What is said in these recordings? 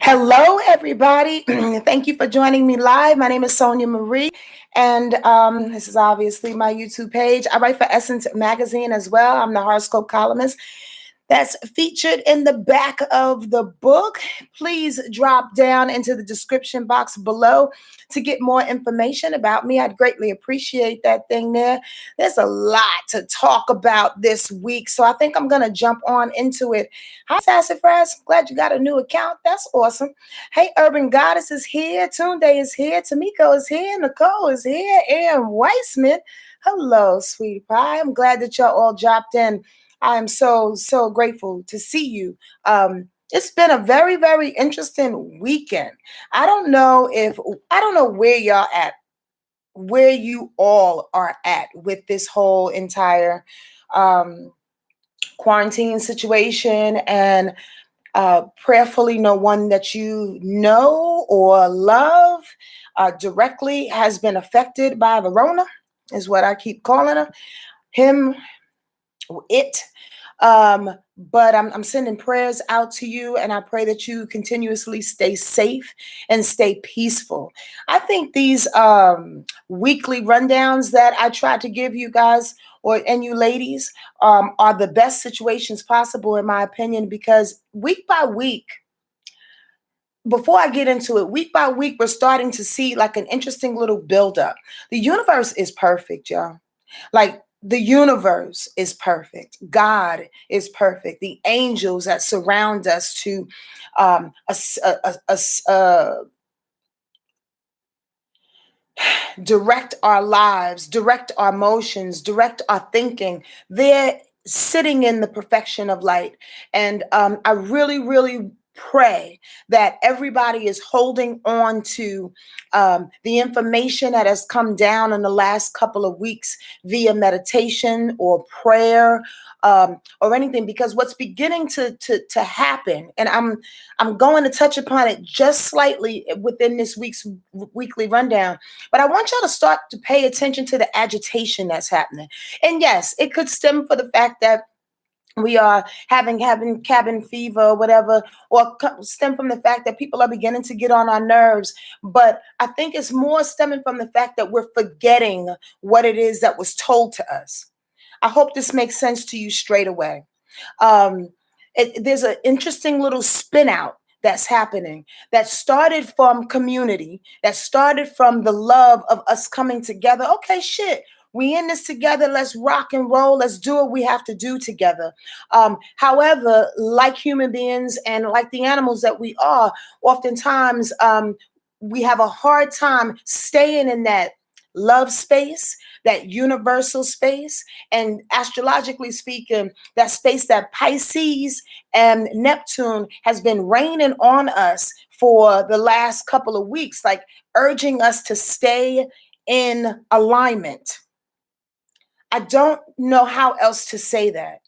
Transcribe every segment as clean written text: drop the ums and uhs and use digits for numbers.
Hello, everybody. Thank you for joining me live. My name is Sonia Marie, and this is obviously my YouTube page. I write for Essence Magazine as well. I'm the horoscope columnist that's featured in the back of the book. Please drop down into the description box below to get more information about me. I'd greatly appreciate that thing there. There's a lot to talk about this week, so I think I'm going to jump on into it. Hi, Sassafras. Glad you got a new account. That's awesome. Hey, Urban Goddess is here. Tunde is here. Tamiko is here. Nicole is here. And Weissman. Hello, sweetie pie. I'm glad that y'all all dropped in. I am so grateful to see you. It's been a very interesting weekend. I don't know where y'all at, where you all are at with this whole entire um, quarantine situation, and prayerfully, no one that you know or love directly has been affected by the Rona, is what I keep calling her, him, it. But I'm sending prayers out to you, and I pray that you continuously stay safe and stay peaceful. I think these weekly rundowns that I try to give you guys and you ladies are the best situations possible, in my opinion, because week by week, before I get into it, week by week, we're starting to see like an interesting little buildup. The universe is perfect, y'all. Like, the universe is perfect. God is perfect. The angels that surround us to us, direct our lives, direct our motions, direct our thinking. They're sitting in the perfection of light. And I really pray that everybody is holding on to the information that has come down in the last couple of weeks via meditation or prayer, or anything, because what's beginning to happen, and I'm going to touch upon it just slightly within this week's weekly rundown, but I want y'all to start to pay attention to the agitation that's happening. And yes, it could stem for the fact that we are having cabin fever or whatever, or stem from the fact that people are beginning to get on our nerves. But I think it's more stemming from the fact that we're forgetting what it is that was told to us. I hope this makes sense to you straight away. Um, there's an interesting little spin out that's happening, that started from community, that started from the love of us coming together. Okay, shit. We in this together. Let's rock and roll. Let's do what we have to do together. However, like human beings and like the animals that we are, oftentimes we have a hard time staying in that love space, that universal space, and astrologically speaking, that space that Pisces and Neptune has been raining on us for the last couple of weeks, like urging us to stay in alignment. I don't know how else to say that.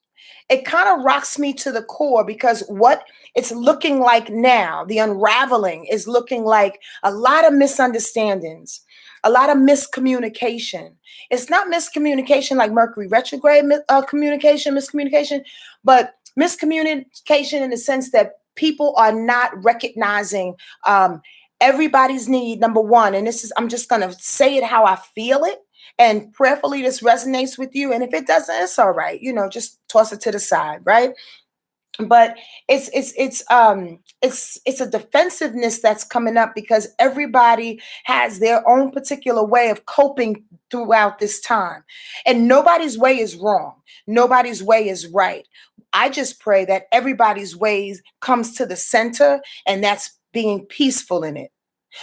It kind of rocks me to the core, because what it's looking like now, the unraveling is looking like a lot of misunderstandings, a lot of miscommunication. It's not miscommunication like Mercury retrograde miscommunication, but miscommunication in the sense that people are not recognizing everybody's need, number one. And this is, I'm just going to say it how I feel it. And prayerfully, this resonates with you. And if it doesn't, it's all right. Just toss it to the side, right? But it's a defensiveness that's coming up, because everybody has their own particular way of coping throughout this time. And nobody's way is wrong. Nobody's way is right. I just pray that everybody's ways comes to the center, and that's being peaceful in it.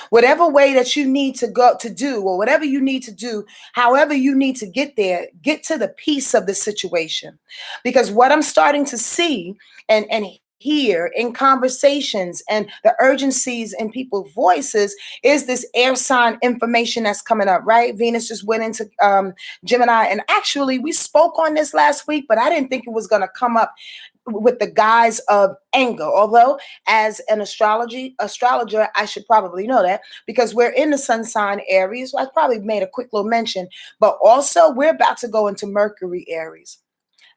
Whatever way that you need to go to do, or whatever you need to do, however you need to get there, get to the peace of the situation. Because what I'm starting to see and hear in conversations and the urgencies in people's voices is this air sign information that's coming up, right? Venus just went into Gemini. And actually, we spoke on this last week, but I didn't think it was going to come up with the guise of anger. Although, as an astrologer, I should probably know that, because we're in the sun sign Aries. I probably made a quick little mention, but also we're about to go into Mercury Aries.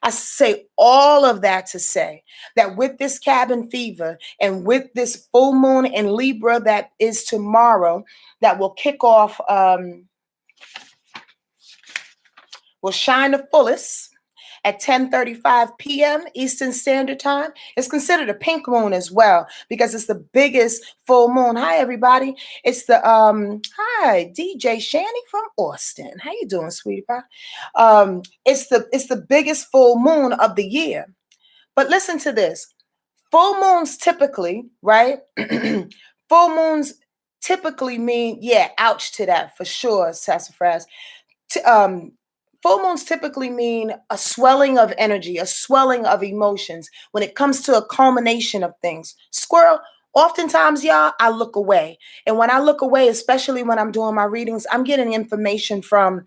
I say all of that to say that with this cabin fever and with this full moon in Libra that is tomorrow, that will kick off, will shine the fullest at 10:35 p.m. Eastern Standard Time. It's considered a pink moon as well because it's the biggest full moon. Hi, everybody. It's the hi, DJ Shanny from Austin. How you doing, sweetie pie? It's the biggest full moon of the year. But listen to this. Full moons typically, right? Full moons typically mean, yeah, ouch to that for sure, sassafras. T- um, Full moons typically mean a swelling of energy, a swelling of emotions when it comes to a culmination of things. Squirrel, oftentimes, y'all, I look away. And when I look away, especially when I'm doing my readings, I'm getting information from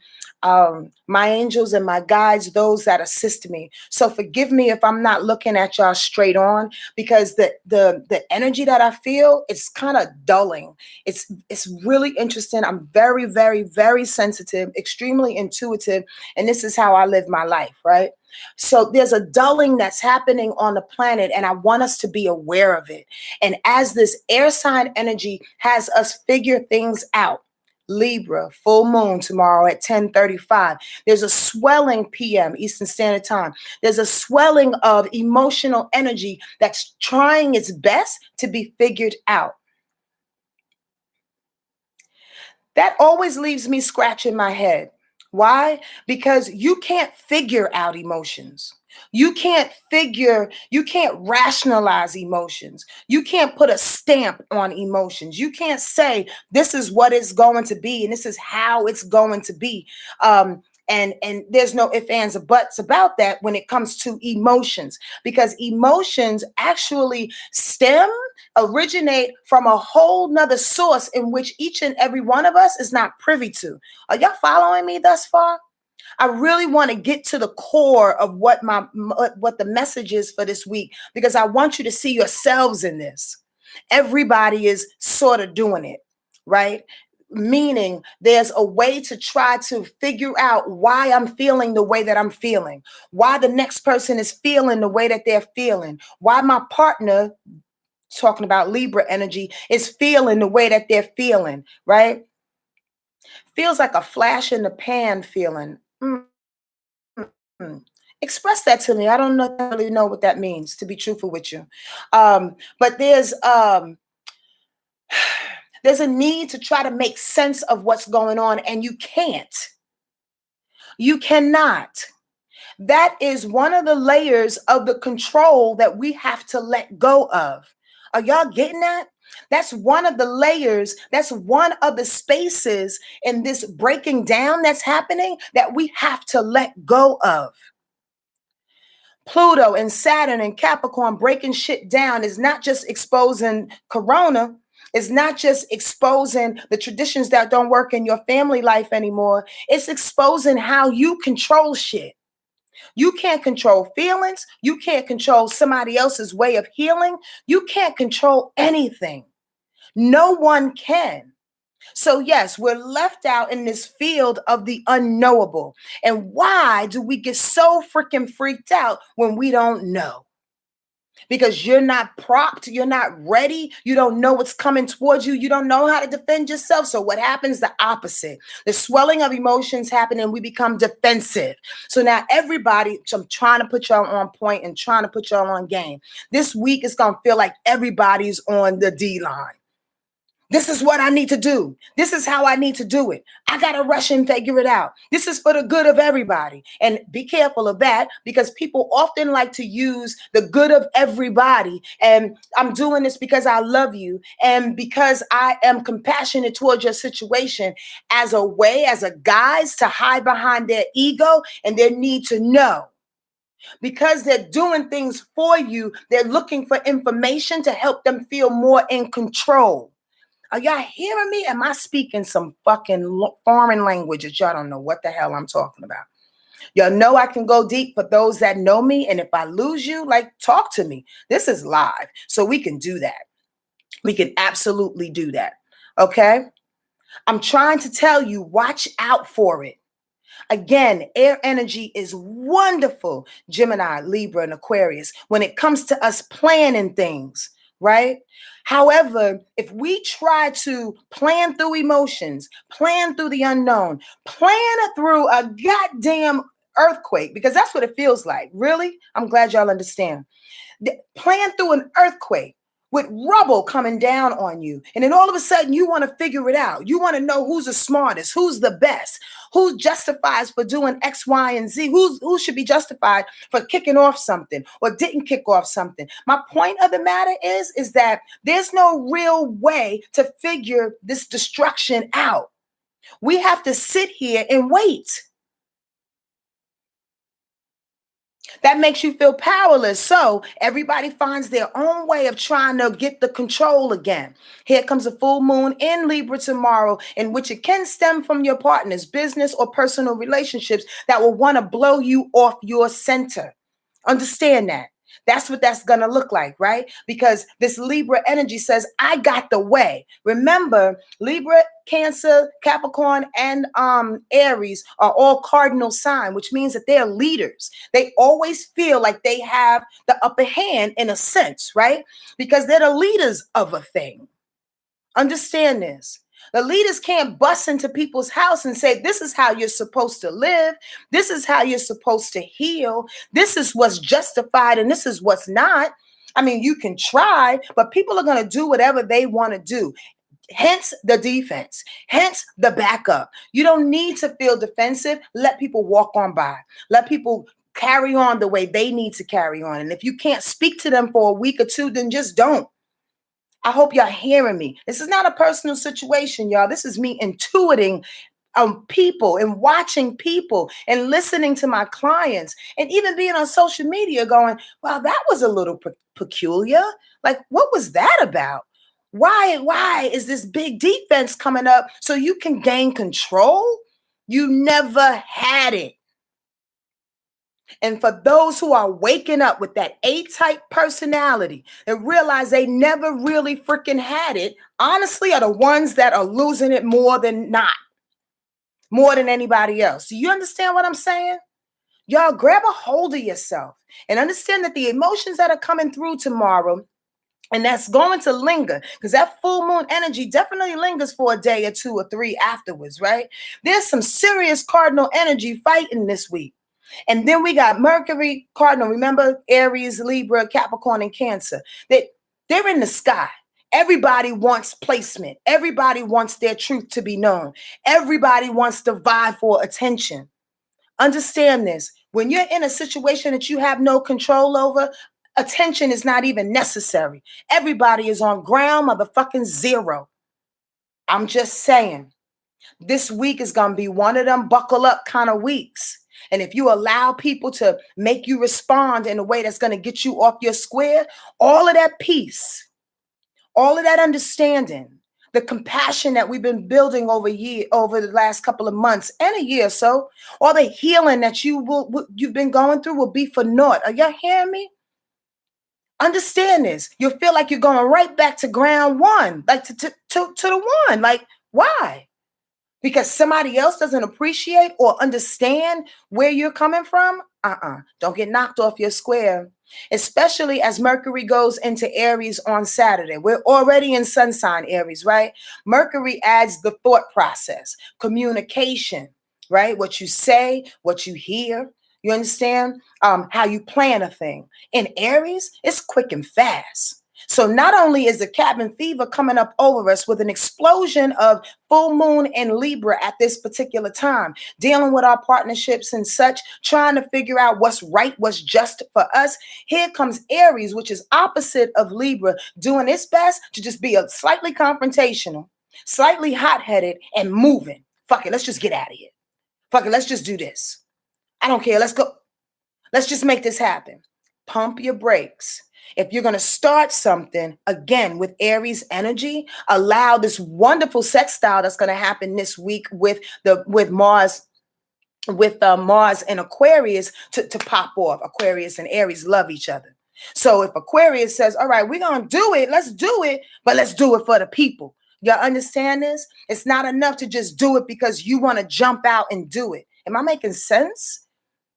my angels and my guides, those that assist me. So forgive me if I'm not looking at y'all straight on, because the energy that I feel, it's kind of dulling. It's really interesting. I'm very, very, very sensitive, extremely intuitive, and this is how I live my life, right? So there's a dulling that's happening on the planet, and I want us to be aware of it. And as this air sign energy has us figure things out, Libra, full moon tomorrow at 10:35. There's a swelling PM Eastern Standard Time. There's a swelling of emotional energy that's trying its best to be figured out. That always leaves me scratching my head. Why? Because you can't figure out emotions. You can't rationalize emotions. You can't put a stamp on emotions. You can't say, this is what it's going to be and this is how it's going to be. And there's no ifs, ands, or buts about that when it comes to emotions, because emotions actually originate from a whole nother source in which each and every one of us is not privy to. Are y'all following me thus far? I really want to get to the core of what the message is for this week, because I want you to see yourselves in this. Everybody is sort of doing it, right? Meaning there's a way to try to figure out why I'm feeling the way that I'm feeling, why the next person is feeling the way that they're feeling, why my partner, talking about Libra energy, is feeling the way that they're feeling, right? Feels like a flash in the pan feeling. Express that to me. I don't really know what that means, to be truthful with you. But there's a need to try to make sense of what's going on, and you can't. You cannot. That is one of the layers of the control that we have to let go of. Are y'all getting that? That's one of the layers. That's one of the spaces in this breaking down that's happening that we have to let go of. Pluto and Saturn and Capricorn breaking shit down is not just exposing Corona. It's not just exposing the traditions that don't work in your family life anymore. It's exposing how you control shit. You can't control feelings. You can't control somebody else's way of healing. You can't control anything. No one can. So, yes, we're left out in this field of the unknowable. And why do we get so freaking freaked out when we don't know? Because you're not propped, you're not ready, you don't know what's coming towards you, you don't know how to defend yourself. So what happens? The opposite. The swelling of emotions happen and we become defensive. So now everybody, I'm trying to put y'all on point and trying to put y'all on game. This week is going to feel like everybody's on the D line. This is what I need to do. This is how I need to do it. I got to rush and figure it out. This is for the good of everybody. And be careful of that, because people often like to use the good of everybody. And I'm doing this because I love you and because I am compassionate towards your situation, as a way, as a guise to hide behind their ego and their need to know. Because they're doing things for you, they're looking for information to help them feel more in control. Are y'all hearing me? Am I speaking some fucking foreign language that y'all don't know what the hell I'm talking about? Y'all know I can go deep for those that know me. And if I lose you, like, talk to me. This is live. So we can do that. We can absolutely do that. Okay? I'm trying to tell you, watch out for it. Again, air energy is wonderful, Gemini, Libra, and Aquarius, when it comes to us planning things, right? However, if we try to plan through emotions, plan through the unknown, plan through a goddamn earthquake, because that's what it feels like. Really? I'm glad y'all understand. Plan through an earthquake with rubble coming down on you. And then all of a sudden you want to figure it out. You want to know who's the smartest, who's the best, who justifies for doing X, Y, and Z, who should be justified for kicking off something or didn't kick off something. My point of the matter is that there's no real way to figure this destruction out. We have to sit here and wait. That makes you feel powerless. So everybody finds their own way of trying to get the control again. Here comes a full moon in Libra tomorrow, in which it can stem from your partner's business or personal relationships that will want to blow you off your center. Understand that. That's what that's going to look like, right? Because this Libra energy says, I got the way. Remember, Libra, Cancer, Capricorn, and Aries are all cardinal sign, which means that they're leaders. They always feel like they have the upper hand in a sense, right? Because they're the leaders of a thing. Understand this. The leaders can't bust into people's house and say, this is how you're supposed to live. This is how you're supposed to heal. This is what's justified and this is what's not. I mean, you can try, but people are going to do whatever they want to do. Hence the defense, hence the backup. You don't need to feel defensive. Let people walk on by. Let people carry on the way they need to carry on. And if you can't speak to them for a week or two, then just don't. I hope y'all hearing me. This is not a personal situation, y'all. This is me intuiting people and watching people and listening to my clients and even being on social media going, wow, that was a little peculiar. Like, what was that about? Why is this big defense coming up so you can gain control? You never had it. And for those who are waking up with that A-type personality and realize they never really freaking had it, honestly, are the ones that are losing it more than not, more than anybody else. Do you understand what I'm saying? Y'all grab a hold of yourself and understand that the emotions that are coming through tomorrow, and that's going to linger because that full moon energy definitely lingers for a day or two or three afterwards, right? There's some serious cardinal energy fighting this week. And then we got Mercury, Cardinal. Remember, Aries, Libra, Capricorn, and Cancer. They're in the sky. Everybody wants placement. Everybody wants their truth to be known. Everybody wants to vie for attention. Understand this. When you're in a situation that you have no control over, attention is not even necessary. Everybody is on ground motherfucking zero. I'm just saying. This week is going to be one of them buckle up kind of weeks. And if you allow people to make you respond in a way that's going to get you off your square, all of that peace, all of that understanding, the compassion that we've been building over the last couple of months and a year or so, all the healing that you've been going through will be for naught. Are y'all hearing me? Understand this. You'll feel like you're going right back to ground one, like to the one. Like, why? Because somebody else doesn't appreciate or understand where you're coming from? Don't get knocked off your square. Especially as Mercury goes into Aries on Saturday. We're already in sun sign Aries, right? Mercury adds the thought process, communication, right? What you say, what you hear. You understand? How you plan a thing. In Aries, it's quick and fast. So not only is the cabin fever coming up over us with an explosion of full moon in Libra at this particular time, dealing with our partnerships and such, trying to figure out what's right, what's just for us. Here comes Aries, which is opposite of Libra, doing its best to just be a slightly confrontational, slightly hot-headed and moving. Fuck it, let's just get out of here. Fuck it, let's just do this. I don't care. Let's go. Let's just make this happen. Pump your brakes. If you're going to start something, again, with Aries energy, allow this wonderful sextile that's going to happen this week with Mars, Mars and Aquarius to pop off. Aquarius and Aries love each other. So if Aquarius says, all right, we're going to do it, but let's do it for the people. Y'all understand this? It's not enough to just do it because you want to jump out and do it. Am I making sense?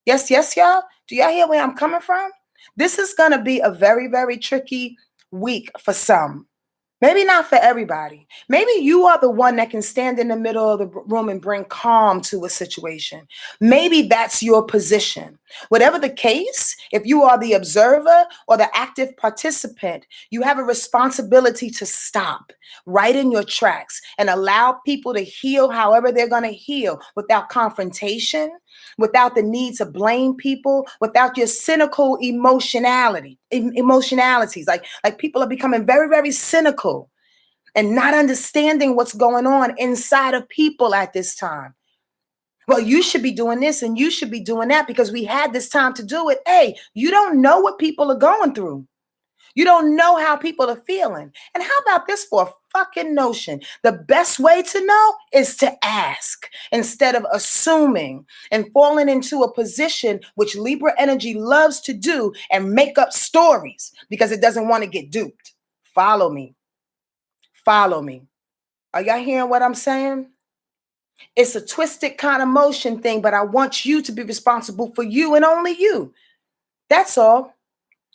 Yes, yes, y'all. Do y'all hear where I'm coming from? This is going to be a very, very tricky week for some. Maybe not for everybody. Maybe you are the one that can stand in the middle of the room and bring calm to a situation. Maybe that's your position. Whatever the case, if you are the observer or the active participant, you have a responsibility to stop right in your tracks and allow people to heal however they're going to heal without confrontation, without the need to blame people, without your cynical emotionalities. Like people are becoming very, very cynical and not understanding what's going on inside of people at this time. Well, you should be doing this and you should be doing that because we had this time to do it. Hey, you don't know what people are going through. You don't know how people are feeling. And how about this for a fucking notion? The best way to know is to ask instead of assuming and falling into a position which Libra energy loves to do and make up stories because it doesn't want to get duped. Follow me. Follow me. Are y'all hearing what I'm saying? It's a twisted kind of motion thing, but I want you to be responsible for you and only you. That's all.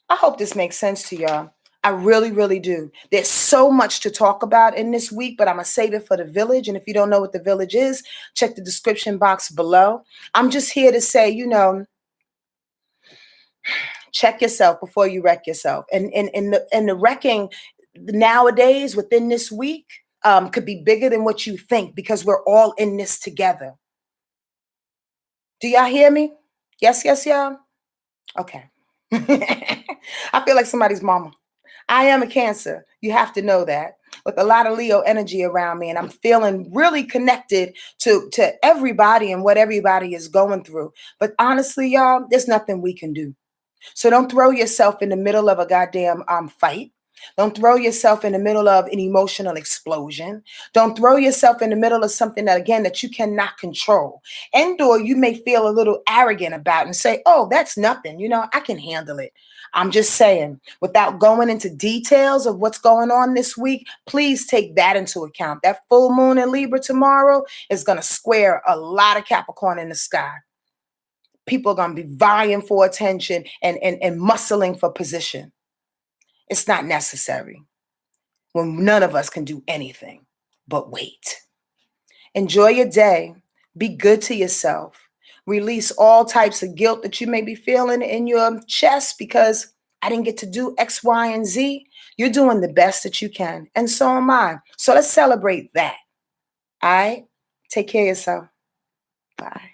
I hope this makes sense to y'all. I really, really do. There's so much to talk about in this week, but I'm going to save it for the village. And if you don't know what the village is, check the description box below. I'm just here to say, check yourself before you wreck yourself. And the wrecking nowadays within this week could be bigger than what you think because we're all in this together. Do y'all hear me? Yes, yes, y'all? Okay. I feel like somebody's mama. I am a Cancer. You have to know that. With a lot of Leo energy around me, and I'm feeling really connected to everybody and what everybody is going through. But honestly, y'all, there's nothing we can do. So don't throw yourself in the middle of a goddamn fight. Don't throw yourself in the middle of an emotional explosion. Don't throw yourself in the middle of something that, again, that you cannot control. And or you may feel a little arrogant about and say, oh, that's nothing. I can handle it. I'm just saying, without going into details of what's going on this week, please take that into account. That full moon in Libra tomorrow is going to square a lot of Capricorn in the sky. People are going to be vying for attention and muscling for position. It's not necessary when none of us can do anything but wait. Enjoy your day. Be good to yourself. Release all types of guilt that you may be feeling in your chest because I didn't get to do X, Y, and Z. You're doing the best that you can. And so am I. So let's celebrate that. All right? Take care of yourself. Bye.